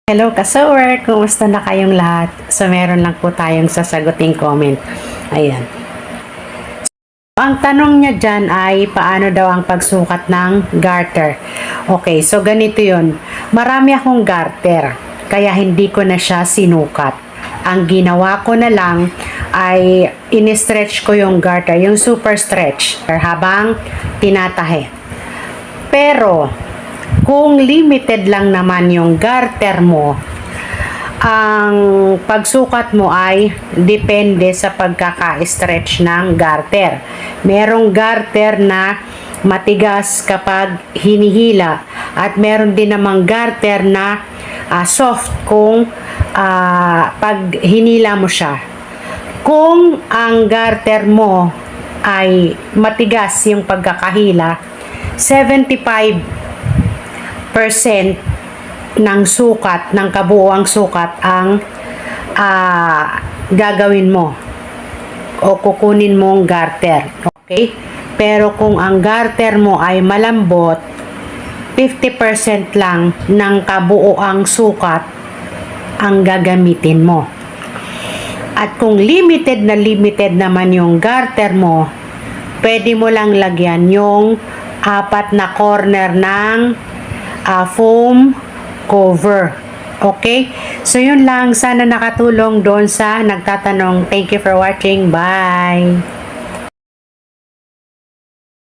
Hello ka-sewer! Kumusta na kayong lahat? So, meron lang po tayong sasaguting comment. Ayan. Ang tanong niya dyan ay paano daw ang pagsukat ng garter. Okay, so ganito yun. Marami akong garter, kaya hindi ko na siya sinukat. Ang ginawa ko na lang ay in-stretch ko yung garter, yung super stretch, habang tinatahe. Pero, kung limited lang naman yung garter mo, ang pagsukat mo ay depende sa pagkaka-stretch ng garter. Merong garter na matigas kapag hinihila at meron din namang garter na soft kung pag hinila mo siya. Kung ang garter mo ay matigas yung pagkakahila, 75% ng sukat, ng kabuuang sukat ang gagawin mo o kukunin mong garter. Okay? Pero kung ang garter mo ay malambot, 50% lang ng kabuuang sukat ang gagamitin mo. At kung limited naman yung garter mo, pwede mo lang lagyan yung 4 na corner ng foam cover. Okay? So, yun lang. Sana nakatulong doon sa nagtatanong. Thank you for watching. Bye!